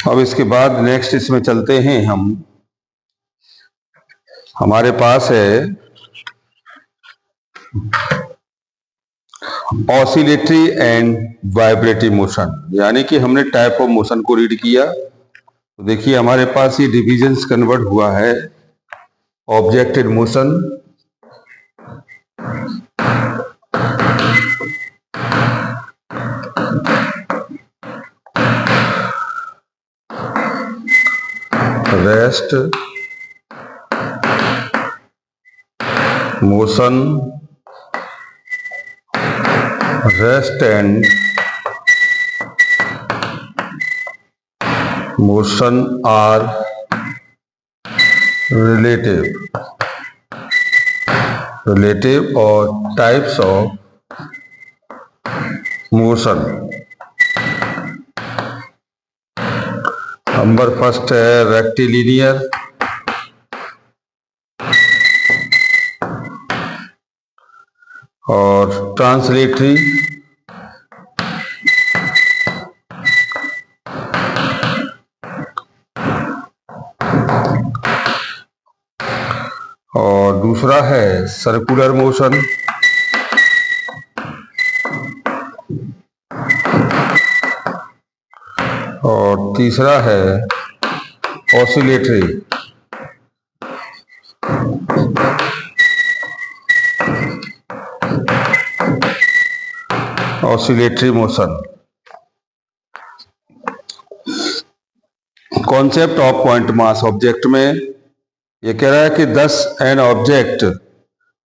अब इसके बाद नेक्स्ट इसमें चलते हैं हम। हमारे पास है ऑसिलेटरी एंड वाइब्रेटरी मोशन, यानी कि हमने टाइप ऑफ मोशन को रीड किया। तो देखिए हमारे पास ये डिविजन्स कन्वर्ट हुआ है। Object in motion, rest, motion, rest and motion are relative or types of motion। Number first है रेक्टिलिनियर, और ट्रांसलेटरी, और दूसरा है सर्कुलर मोशन, और तीसरा है oscillatory. Oscillatory motion. Concept of point mass object में ये कह रहा है कि thus an object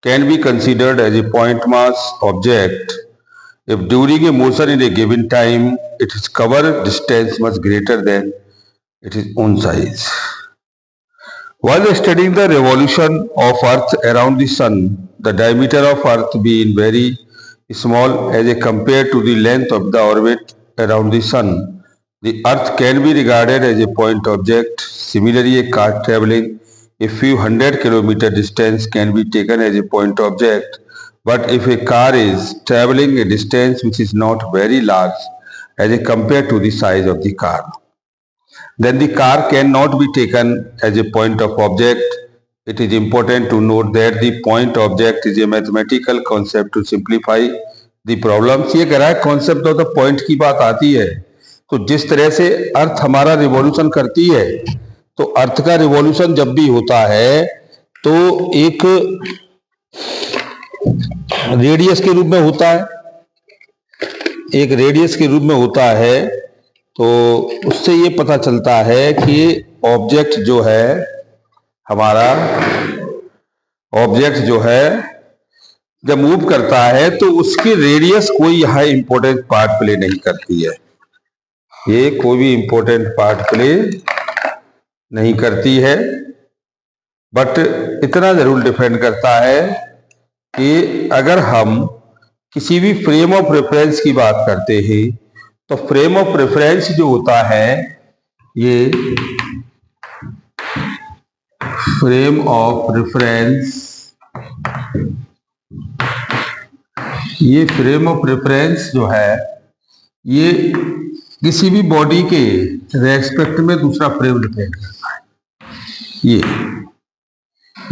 can be considered as a point mass object if during a motion in a given time its cover distance much greater than its own size. While studying the revolution of Earth around the Sun, the diameter of Earth being very small as compared to the length of the orbit around the Sun, the Earth can be regarded as a point object. Similarly, a car traveling a few hundred kilometer distance can be taken as a point object. But if a car is traveling a distance which is not very large as compared to the size of the car, then the car cannot be taken as a point of object. It is important to note that the point object is a mathematical concept to simplify the problems। ये कह रहा है concept of the point की बात आती है तो जिस तरह से अर्थ हमारा रिवॉल्यूशन करती है, तो अर्थ का रिवॉल्यूशन जब भी होता है तो एक रेडियस के रूप में होता है, एक रेडियस के रूप में होता है। तो उससे ये पता चलता है कि ऑब्जेक्ट जो है हमारा, ऑब्जेक्ट जो है जब मूव करता है तो उसकी रेडियस कोई यहाँ इंपॉर्टेंट पार्ट प्ले नहीं करती है। ये कोई भी इंपॉर्टेंट पार्ट प्ले नहीं करती है, बट इतना जरूर डिपेंड करता है कि अगर हम किसी भी फ्रेम ऑफ रेफरेंस की बात करते हैं तो फ्रेम ऑफ रेफरेंस जो होता है, ये फ्रेम ऑफ रेफरेंस, ये फ्रेम ऑफ रेफरेंस जो है ये किसी भी बॉडी के रेस्पेक्ट में दूसरा फ्रेम डिपेंड करता है।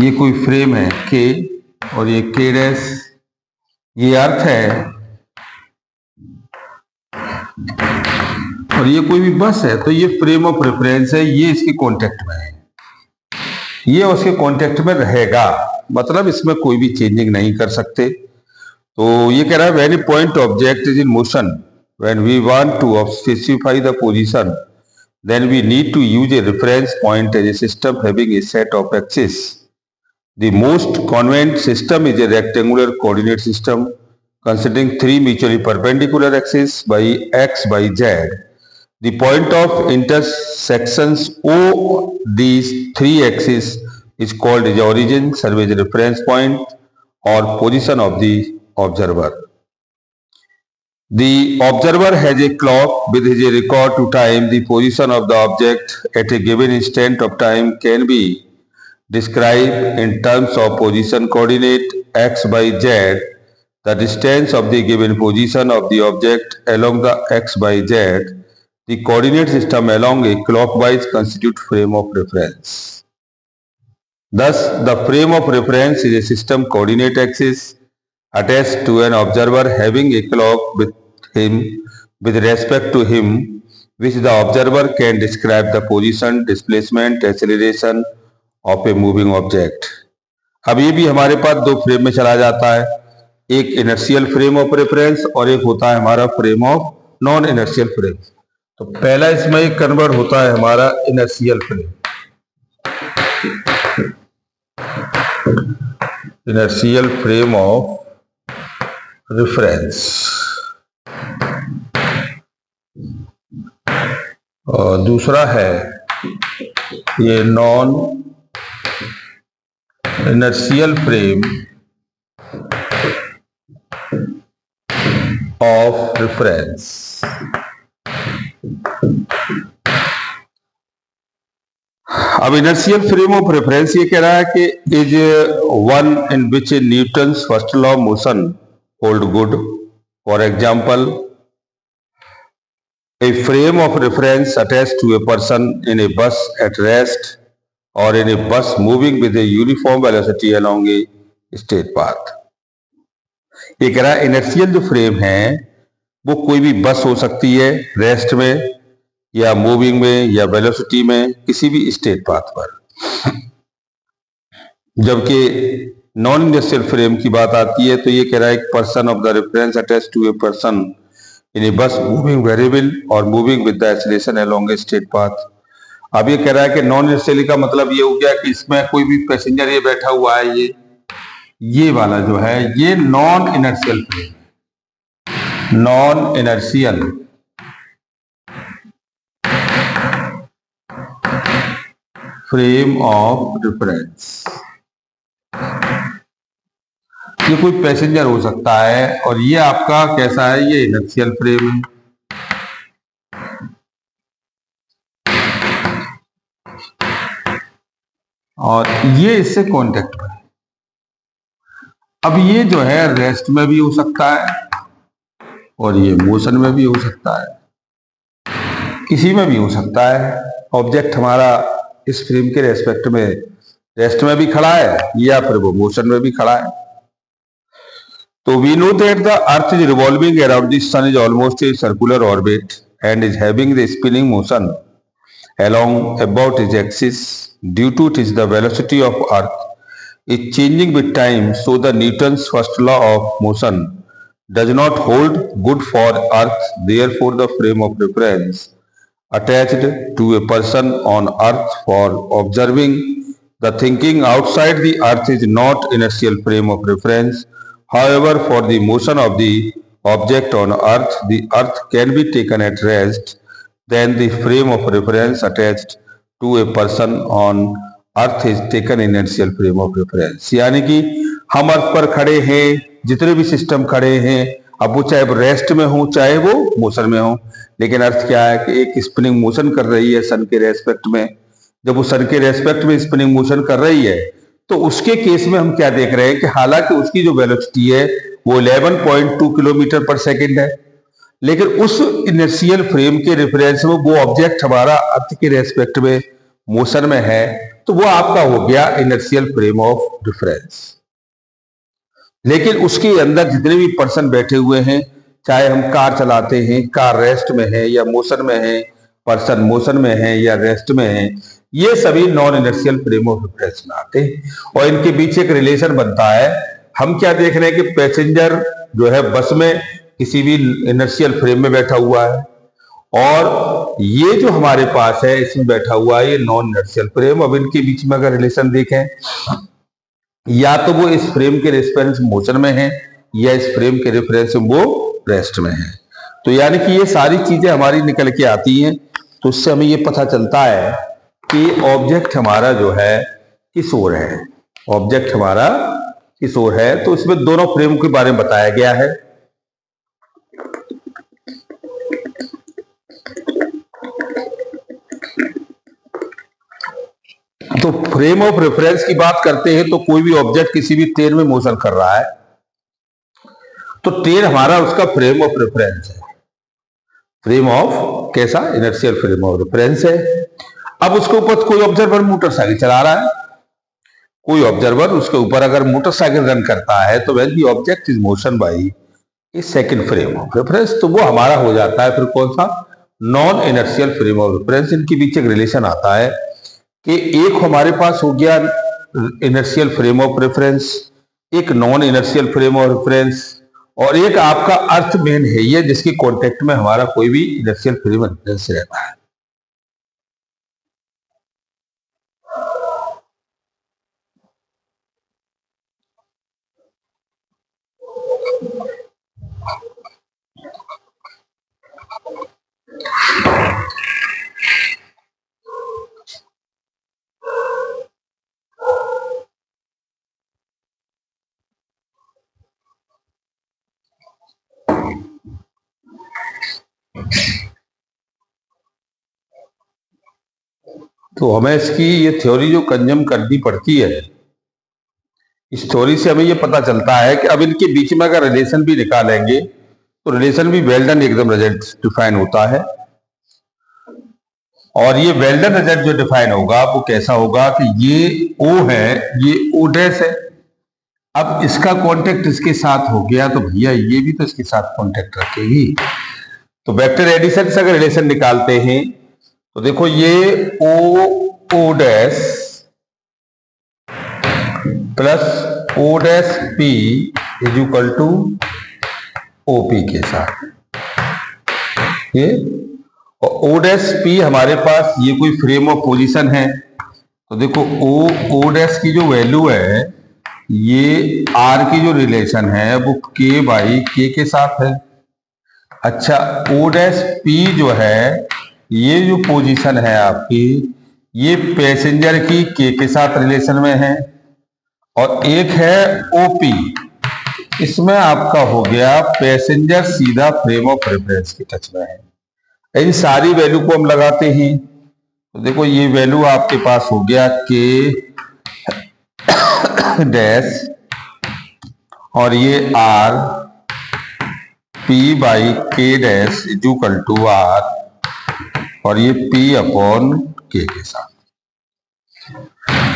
ये कोई फ्रेम है के, और ये के डैश, ये अर्थ है, और ये कोई भी बस है, तो ये फ्रेम ऑफ रेफरेंस है, ये इसके कांटेक्ट में है, ये उसके कांटेक्ट में रहेगा, मतलब इसमें कोई भी चेंजिंग नहीं कर सकते। तो ये कह रहा है when a point object is in motion, when we want to specify the position, then we need to use a reference point as a system having a set of axes. The most convenient system is a rectangular coordinate system considering three mutually perpendicular axes by x by z. The point of intersections O these three axes is called as origin, serve as a reference point or position of the observer. The observer has a clock with his record to time. The position of the object at a given instant of time can be described in terms of position coordinate x by z. the distance of the given position of the object along the x, y, z, the coordinate system along a clockwise constitute frame of reference. Thus, the frame of reference is a system coordinate axis attached to an observer having a clock with respect to him, which the observer can describe the position, displacement, acceleration of a moving object. अब ये भी हमारे पास दो frame में चला जाता है, एक इनर्शियल फ्रेम ऑफ रेफरेंस और एक होता है हमारा frame of non inertial frame. तो पहला इसमें एक कन्वर्ट होता है हमारा inertial frame, inertial frame of reference, और दूसरा है ये non inertial frame of reference. अब इनर्शियल फ्रेम ऑफ रेफरेंस ये कह रहा है कि is one in which Newton's first law of motion hold good. For example, a frame of reference attached to a person in a bus at rest or in a bus moving with a uniform velocity along a straight path। ये कह रहा है inertial जो frame है वो कोई भी बस हो सकती है रेस्ट में या मूविंग में या वेलोसिटी में, किसी भी स्ट्रेट पाथ पर। जबकि नॉन इनर्शियल फ्रेम की बात आती है तो ये कह रहा है एक person of the reference attached to a person in a bus moving variable or moving with the acceleration along a straight path. अब ये कह रहा है कि नॉन इनर्शियल का मतलब ये हो गया कि इसमें कोई भी पैसेंजर ये बैठा हुआ है, ये वाला जो है ये non inertial frame, non inertial frame of reference. ये कोई पैसेंजर हो सकता है और ये आपका कैसा है, ये इनर्शियल फ्रेम है। और ये इससे कांटेक्ट पर है। अब ये जो है रेस्ट में भी हो सकता है और ये मोशन में भी हो सकता है, किसी में भी हो सकता है। ऑब्जेक्ट हमारा इस फ्रेम के रेस्पेक्ट में रेस्ट में भी खड़ा है या फिर वो मोशन में भी खड़ा है। So we know that the earth is revolving around the sun is almost a circular orbit and is having the spinning motion along about its axis. Due to it, the velocity of earth is changing with time, so the Newton's first law of motion does not hold good for earth. Therefore, the frame of reference attached to a person on earth for observing the thinking outside the earth is not inertial frame of reference. However, for the motion of the object on earth, the earth can be taken at rest. Then the frame of reference attached to a person on earth is taken inertial frame of reference। यानी कि हम अर्थ पर खड़े हैं, जितने भी system खड़े हैं, अब वो चाहे रेस्ट में हो चाहे वो मोशन में हो, लेकिन अर्थ क्या है कि एक स्पिनिंग मोशन कर रही है सन के रेस्पेक्ट में। जब वो सन के रेस्पेक्ट में स्पिनिंग मोशन कर रही है तो उसके केस में हम क्या देख रहे हैं कि हालांकि उसकी जो वेलोसिटी है वो 11.2 किलोमीटर पर सेकंड है, लेकिन उस इनर्शियल फ्रेम के रेफरेंस में वो ऑब्जेक्ट हमारा अर्थ के रेस्पेक्ट में मोशन में है, तो वो आपका हो गया इनर्शियल फ्रेम ऑफ रेफरेंस। लेकिन उसके अंदर जितने भी पर्सन बैठे हुए हैं, चाहे हम कार चलाते हैं, कार रेस्ट में है या मोशन में है, पर्सन मोशन में है या रेस्ट में है, ये सभी non inertial frame of reference में आते हैं और इनके बीच एक रिलेशन बनता है। हम क्या देख रहे हैं कि पैसेंजर जो है बस में किसी भी इनर्शियल फ्रेम में बैठा हुआ है और ये जो हमारे पास है इसमें बैठा हुआ है ये नॉन इनर्शियल फ्रेम। अब इनके बीच में अगर रिलेशन देखें, या तो वो इस फ्रेम के रेफरेंस मोशन में है या इस फ्रेम के रेफरेंस में वो रेस्ट में है। तो यानी कि ये सारी चीजें हमारी निकल के आती हैं, तो उससे हमें ये पता चलता है कि ऑब्जेक्ट हमारा जो है किस ओर है, ऑब्जेक्ट हमारा किस ओर है। तो इसमें दोनों फ्रेम के बारे में बताया गया है। तो फ्रेम ऑफ रेफरेंस की बात करते हैं तो कोई भी ऑब्जेक्ट किसी भी ट्रेन में मोशन कर रहा है तो ट्रेन हमारा उसका फ्रेम ऑफ रेफरेंस है, फ्रेम ऑफ कैसा, इनर्शियल फ्रेम ऑफ रेफरेंस है। अब उसके ऊपर कोई ऑब्जर्वर मोटरसाइकिल चला रहा है, कोई ऑब्जर्वर उसके ऊपर अगर मोटरसाइकिल रन करता है तो when the object is motion by A second frame of reference, तो वो हमारा हो जाता है फिर कौन सा, non inertial frame of reference. इनके बीच एक रिलेशन आता है कि एक हमारे पास हो गया इनर्शियल फ्रेम ऑफ रेफरेंस, एक non inertial frame of reference, और एक आपका अर्थ मेन है ये जिसके कांटेक्ट में हमारा कोई भी इनर्शियल फ्रेम ऑफ रेफरेंस रहता है। तो हमें इसकी ये थ्योरी जो कंज्यूम करनी पड़ती है, इस थ्योरी से हमें ये पता चलता है कि अब इनके बीच में अगर रिलेशन भी निकालेंगे तो रिलेशन भी वेल डन एकदम रिजल्ट डिफाइन होता है। और ये वेल डन रिजल्ट जो डिफाइन होगा वो कैसा होगा कि ये O है, ये O डैश है। अब इसका कांटेक्ट इसके साथ हो गया तो भैया ये भी तो इसके साथ कांटेक्ट रखेगी। तो वेक्टर एडिशन से अगर रिलेशन निकालते हैं तो देखो ये O dash plus O dash P is equal to OP के साथ, ये O डैश P हमारे पास ये कोई फ्रेम ऑफ पोजीशन है। तो देखो O डैश की जो वैल्यू है, ये R की जो रिलेशन है वो K बाई K के साथ है। अच्छा, O डैश P जो है, ये जो पोजीशन है आपकी, ये पैसेंजर की K के साथ रिलेशन में है, और एक है OP, इसमें आपका हो गया पैसेंजर सीधा फ्रेम ऑफ रेफरेंस के टच में है। इन सारी वैल्यू को हम लगाते हैं तो देखो ये वैल्यू आपके पास हो गया K डैश और ये R P by K dash is equal to R और ये P अपॉन K के साथ।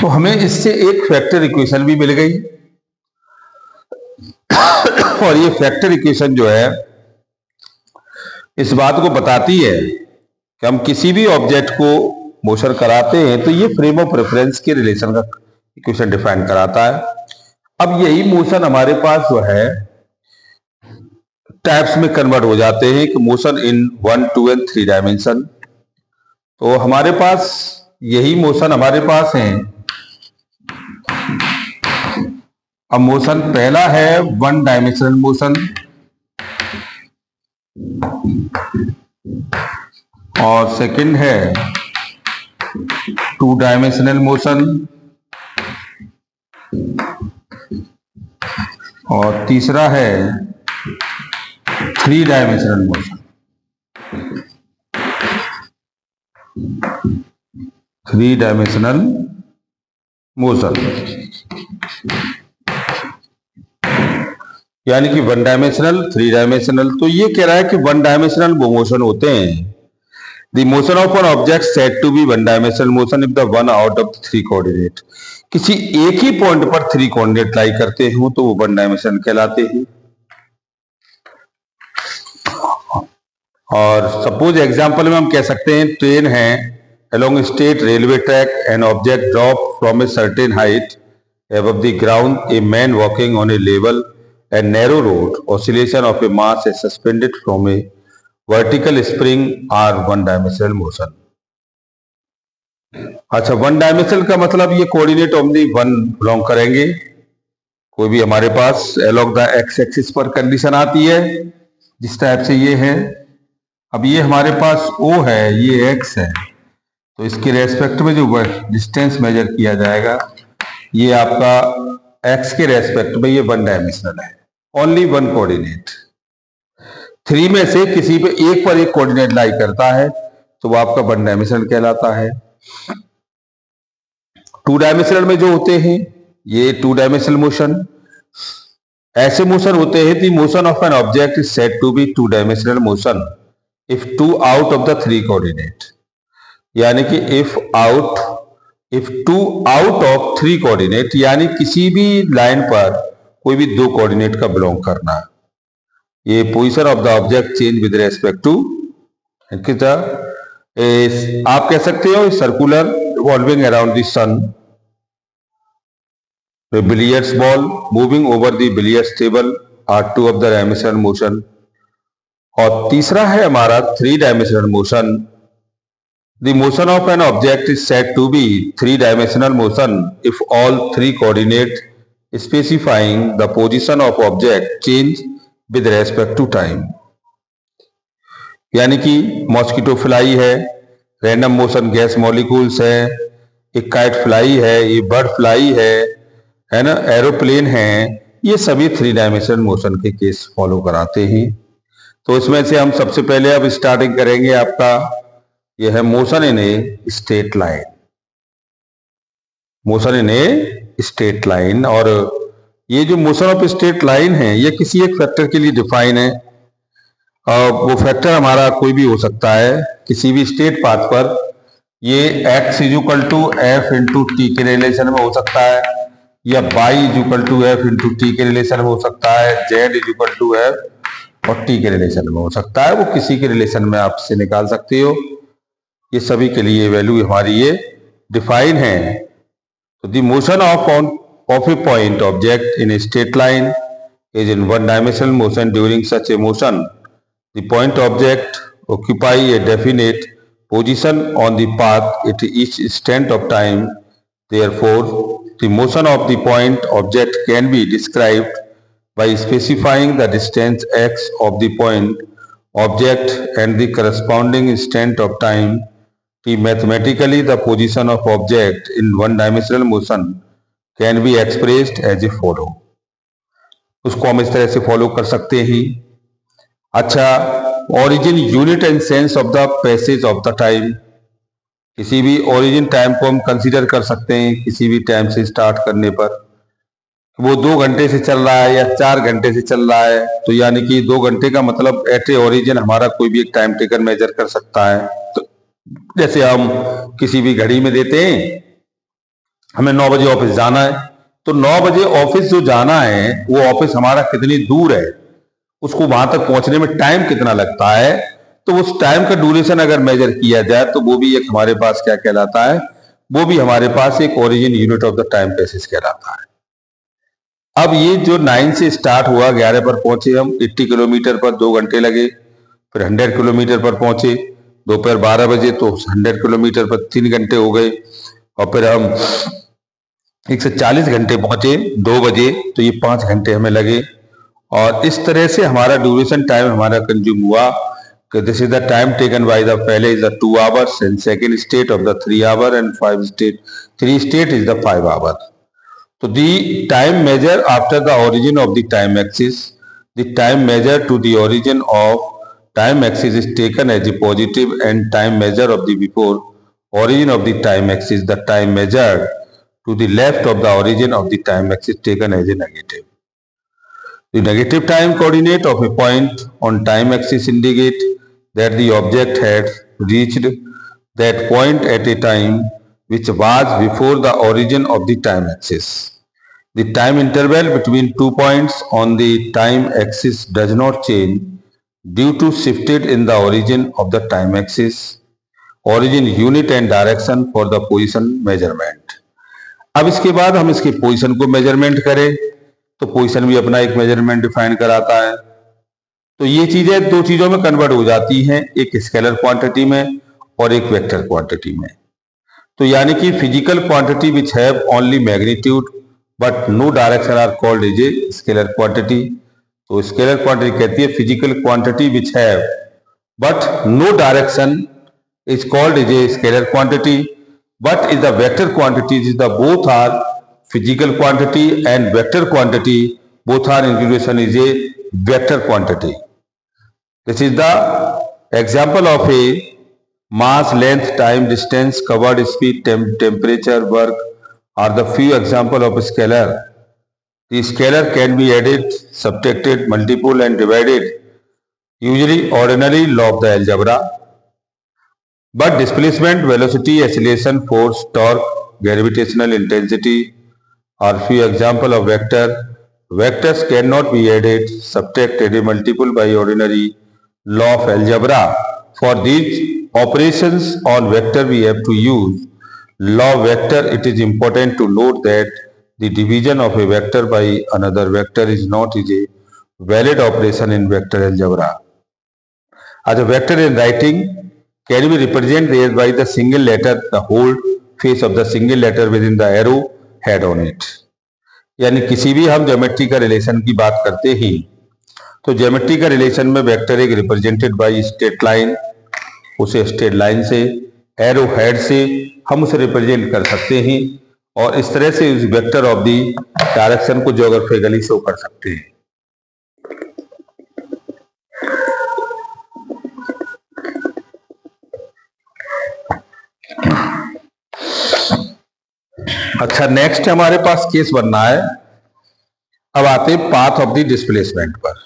तो हमें इससे एक फैक्टर इक्वेशन भी मिल गई, और ये फैक्टर इक्वेशन जो है इस बात को बताती है कि हम किसी भी ऑब्जेक्ट को मोशन कराते हैं तो ये फ्रेम ऑफ रेफरेंस के रिलेशन का इक्वेशन डिफाइन कराता है। अब यही मोशन हमारे पास जो है टाइप्स में कन्वर्ट हो जाते हैं कि मोशन इन 1, 2 एंड 3 डायमेंशन। तो हमारे पास यही मोशन हमारे पास है। अब मोशन पहला है 1 डायमेंशनल मोशन, और सेकंड है 2 डायमेंशनल मोशन, और तीसरा है 3 डायमेंशनल मोशन। 3 डायमेंशनल मोशन यानी कि 1 डायमेंशनल, 3 डायमेंशनल। तो ये कह रहा है कि 1 डायमेंशनल वो मोशन होते हैं, the motion of an object said to be 1 dimensional motion if the one out of 3 coordinate, किसी एक ही पॉइंट पर 3 कोऑर्डिनेट लाई करते हो तो वो 1 डायमेंशन कहलाते हैं। और सपोज एग्जांपल में हम कह सकते हैं ट्रेन है along state railway track, an object dropped from a certain height above the ground, a man walking on a level and narrow road, oscillation of a mass is suspended from a vertical spring are 1 dimensional motion। अच्छा, 1 dimensional का मतलब ये coordinate only 1 belong करेंगे। कोई भी हमारे पास along the x axis पर condition आती है जिस टाइप से ये है। अब ये हमारे पास O है, ये X है, तो इसके रेस्पेक्ट में जो डिस्टेंस मेजर किया जाएगा ये आपका x के रेस्पेक्ट में ये 1 डायमेंशनल है, ओनली 1 कोऑर्डिनेट। 3 में से किसी पे एक पर एक कोऑर्डिनेट लाई करता है तो वो आपका 1 डायमेंशनल कहलाता है। 2 डायमेंशनल में जो होते हैं ये 2 डायमेंशनल मोशन, ऐसे मोशन होते हैं the motion of an object is said to be two dimensional motion if two out of the three coordinate, यानी कि if two out of three coordinate, यानी किसी भी लाइन पर कोई भी दो कोऑर्डिनेट का बिलोंग करना। ये position of the object change with respect to आप कह सकते हो circular revolving around the sun, billiards ball moving over the billiards table are two of the dimensional motion. और तीसरा है हमारा three dimensional motion. The motion of an object is said to be three dimensional motion if all three coordinate specifying the position of object change with respect to time. यानी कि mosquito fly है, random motion gas molecules है, एक kite fly है, ये bird fly है ना, aeroplane है, ये सभी थ्री डायमेंशनल मोशन के केस फॉलो कराते हैं। तो इसमें से हम सबसे पहले अब स्टार्टिंग करेंगे आपका, यह है motion in a straight line. Motion in a straight line, और ये जो मोशन ऑफ स्ट्रेट लाइन है ये किसी एक फैक्टर के लिए डिफाइन है। वो फैक्टर हमारा कोई भी हो सकता है किसी भी स्ट्रेट पाथ पर। ये x equal to F into T के रिलेशन में हो सकता है, या y equal to F into T के रिलेशन में हो सकता है, z इक्वल टू एफ और टी के रिलेशन में हो सकता है। वो किसी के रिलेशन में आप इसे निकाल सकते हो। ये सभी के लिए वैल्यू हमारी ये डिफाइन है। तो the motion of A point object in a straight line is in one dimensional motion. During such A motion the point object occupy a definite position on the path at each instant of time. Therefore, the motion of the point object can be described by specifying the distance x of the point object and the corresponding instant of time t. Mathematically, the position of object in one-dimensional motion can be expressed as follow. उसको हम इस तरह से follow कर सकते हैं। अच्छा, origin unit and sense of the passage of the time. किसी भी ओरिजिन टाइम को हम कंसीडर कर सकते हैं किसी भी टाइम से स्टार्ट करने पर। वो 2 घंटे से चल रहा है या 4 घंटे से चल रहा है, तो यानी कि 2 घंटे का मतलब एट ए ओरिजिन हमारा कोई भी एक टाइम टेकर मेजर कर सकता है। तो जैसे हम किसी भी घड़ी में देते हैं, हमें 9 बजे ऑफिस जाना है, तो 9 बजे ऑफिस जो जाना है वो ऑफिस हमारा कितनी दूर है, उसको वहां तक पहुंचने में टाइम कितना लगता है, तो उस टाइम का ड्यूरेशन अगर मेजर किया जाए तो वो भी एक हमारे पास क्या कहलाता है, वो भी हमारे पास एक origin unit of the time passage कहलाता है। अब ये जो 9 से स्टार्ट हुआ, 11 पर पहुंचे हम, 80 किलोमीटर पर 2 घंटे लगे, फिर 100 किलोमीटर पर पहुंचे दोपहर 12 बजे, तो 100 किलोमीटर पर 3 घंटे हो गए, और फिर हम 140 घंटे पहुंचे 2 बजे, तो ये 5 घंटे हमें लगे। और इस तरह से हमारा ड्यूरेशन टाइम हमारा कंज्यूम हुआ। This is the time taken by the पहले is the 2 hours and second state of the 3 hour and 3 state is the 5 hour. तो the time measure after the origin of the time axis, the time measure to the origin of time axis is taken as a positive and time measure of the before origin of the time axis, the time measure to the left of the origin of the time axis taken as a negative. The negative time coordinate of a point on time axis indicate that the object had reached that point at a time which was before the origin of the time axis. The time interval between 2 points on the time axis does not change due to shifted in the origin of the time axis, origin unit and direction for the position measurement. अब इसके बाद हम इसके position को measurement करें, तो position भी अपना एक मेजरमेंट डिफाइन कराता है। तो ये चीजें 2 चीजों में कन्वर्ट हो जाती हैं, एक स्केलर क्वांटिटी में और एक वेक्टर क्वांटिटी में। तो यानी कि physical quantity which have only magnitude but no direction are called as a scalar quantity. तो स्केलर क्वांटिटी कहती है physical quantity which have but no direction is called as a scalar quantity, but is the vector quantity is the both are physical quantity and vector quantity, both are integration is a vector quantity. This is the example of a mass, length, time, distance, covered, speed, temperature, work are the few example of scalar The scalar can be added, subtracted, multiple and divided, usually ordinary law of the algebra. But displacement, velocity, acceleration, force, torque, gravitational intensity are few examples of vector. Vectors cannot be added, subtracted, multiple by ordinary law of algebra. For these operations on vector we have to use law vector. It is important to note that the division of a vector by another vector is not a valid operation in vector algebra. As a vector in writing can be represented by the single letter, the whole face of the single letter within the arrow head on it. यानी किसी भी हम geometry का relation की बात करते ही तो geometry का रिलेशन में वेक्टर एक रिप्रेजेंटेड बाय स्ट्रेट लाइन, उसे स्ट्रेट लाइन से एरो हेड से हम उसे रिप्रेजेंट कर सकते हैं और इस तरह से उस वेक्टर ऑफ दी डायरेक्शन को ज्योग्राफिकली शो कर सकते हैं। अच्छा, नेक्स्ट हमारे पास केस बनना है। अब आते हैं पाथ ऑफ द डिस्प्लेसमेंट पर।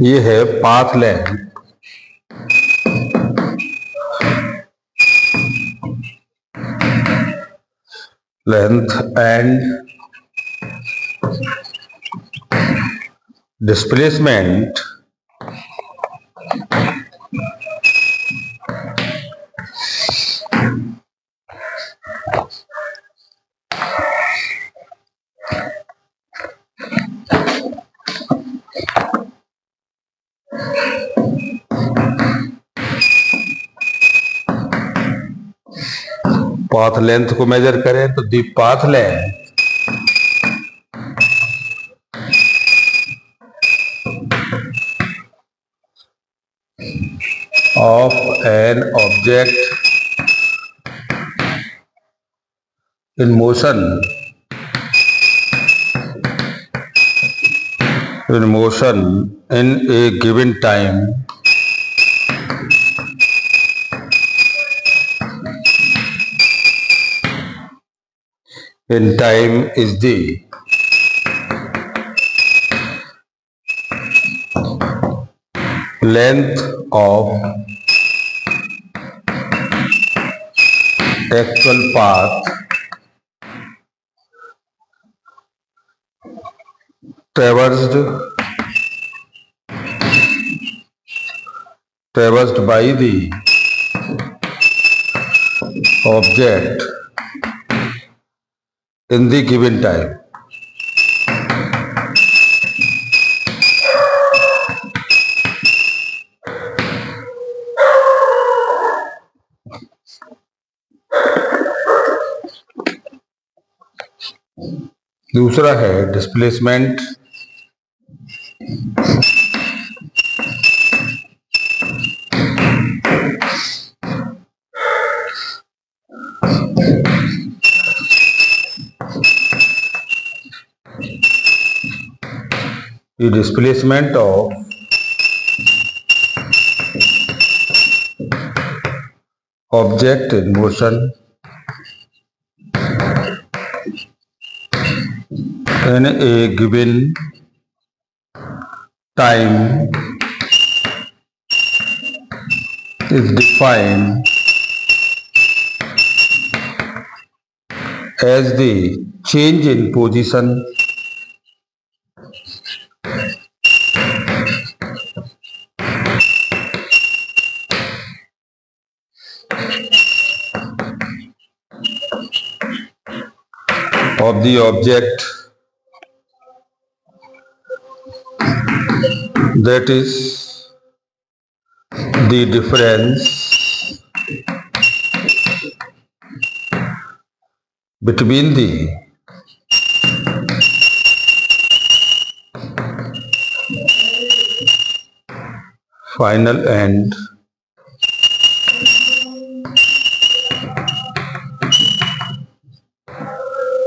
ये है path length and displacement path length को मेजर करें तो the path length of an object in motion in a given time is the length of actual path traversed by the object in the given time. दूसरा है displacement the displacement of object in motion in a given time is defined as the change in position of the object, that is the difference between the final and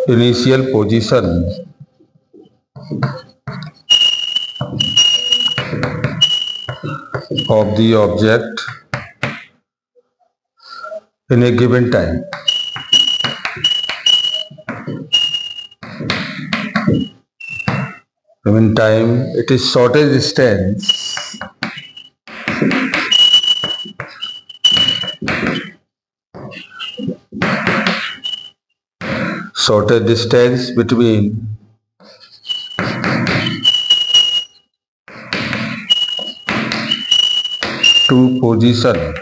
initial position of the object in a given time. Given time, it is shortest distance between two positions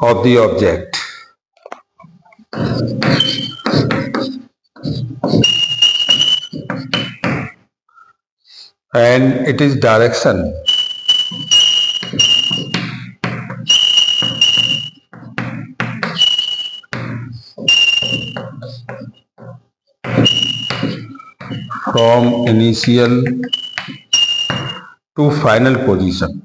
of the object. And it is direction from initial to final position.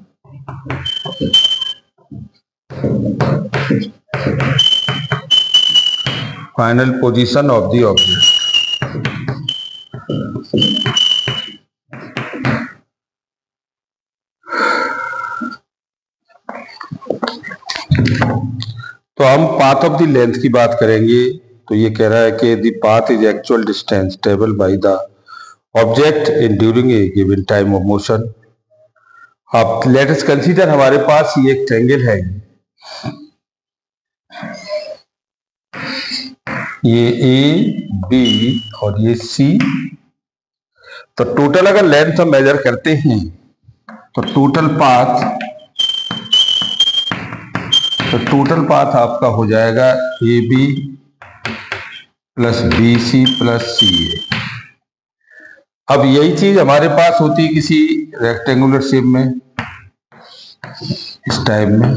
Final position of the object. तो हम path of the length की बात करेंगे। तो ये कह रहा है कि the path is actual distance travel by the object in during a given time of motion. अब लेट अस कंसीडर हमारे पास ये एक ट्रायंगल है, ये ए बी और ये सी। तो टोटल अगर लेंथ हम मेजर करते हैं तो टोटल पाथ आपका हो जाएगा A B plus B C plus C A. अब यही चीज हमारे पास होती है किसी रेक्टेंगुलर शेप में, इस टाइप में,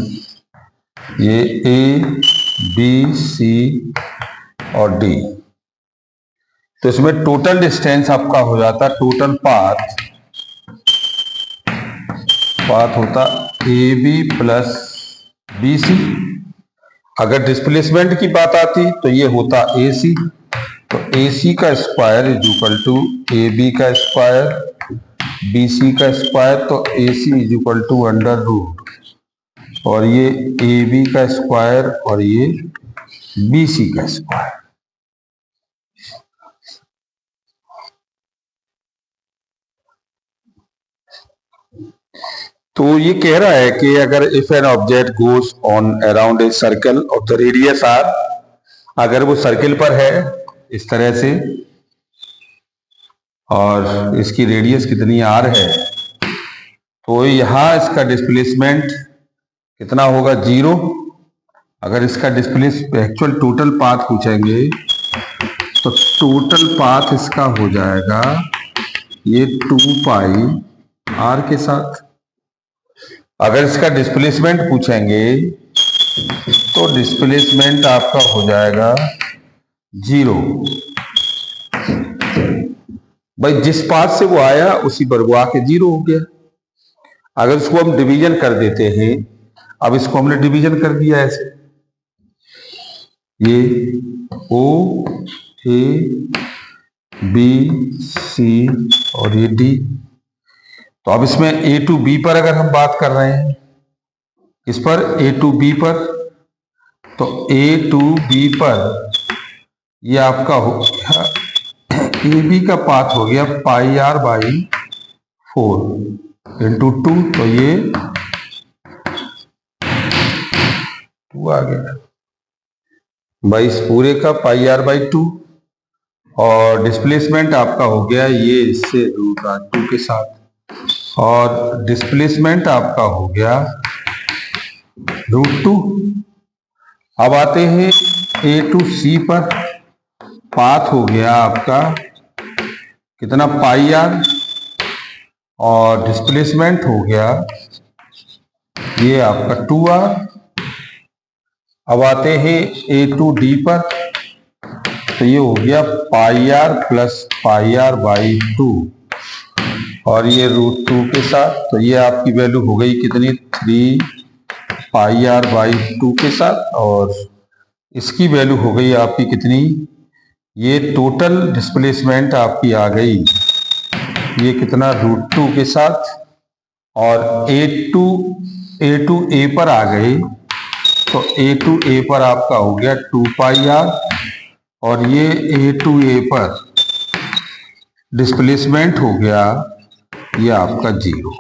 ये ए बी सी और डी। तो इसमें टोटल डिस्टेंस आपका हो जाता, टोटल पाथ होता A B plus B C. अगर डिस्प्लेसमेंट की बात आती तो ये होता ए सी। तो ए सी का square is equal to A B का स्क्वायर बी सी का स्क्वायर। तो A C is equal to under root और ये ए बी का स्क्वायर और ये बी सी का स्क्वायर। तो ये कह रहा है कि अगर if an object goes on around a circle of the radius R, अगर वो सर्कल पर है इस तरह से और इसकी रेडियस कितनी आर है, तो यहां इसका डिस्प्लेसमेंट कितना होगा, 0। अगर इसका एक्चुअल टोटल पाथ पूछेंगे तो टोटल पाथ इसका हो जाएगा ये 2 पाई आर के साथ। अगर इसका डिस्प्लेसमेंट पूछेंगे तो डिस्प्लेसमेंट आपका हो जाएगा 0। भाई जिस पाथ से वो आया उसी पर वो आके 0 हो गया। अगर इसको हम डिवीजन कर देते हैं, अब इसको हमने डिवीजन कर दिया ऐसे, ये ओ ए बी सी और ये डी। तो अब इसमें ए टू बी पर अगर हम बात कर रहे हैं, इस पर ए टू बी पर, तो ए टू बी पर ये आपका हो गया ए बी का पाथ हो गया पाई आर बाई 4 इंटू 2। तो ये 2 आ गया भाई इस पूरे का पाई आर बाई 2। और डिस्प्लेसमेंट आपका हो गया ये इससे √2 के साथ, और डिस्प्लेसमेंट आपका हो गया √2। अब आते हैं ए टू सी पर, पाथ हो गया आपका कितना पाई आर और डिस्प्लेसमेंट हो गया ये आपका 2r। अब आते हैं ए टू डी पर, तो ये हो गया pi R plus pi R by 2 और ये √2 के साथ, तो ये आपकी वैल्यू हो गई कितनी 3 पाई आर बाई 2 के साथ, और इसकी वैल्यू हो गई आपकी कितनी, ये टोटल डिस्प्लेसमेंट आपकी आ गई ये कितना √2 के साथ, और ए टू ए पर आ गए, तो ए टू ए पर आपका हो गया 2 पाई आर, और ये ए टू ए पर डिस्प्लेसमेंट हो गया ये आपका 0।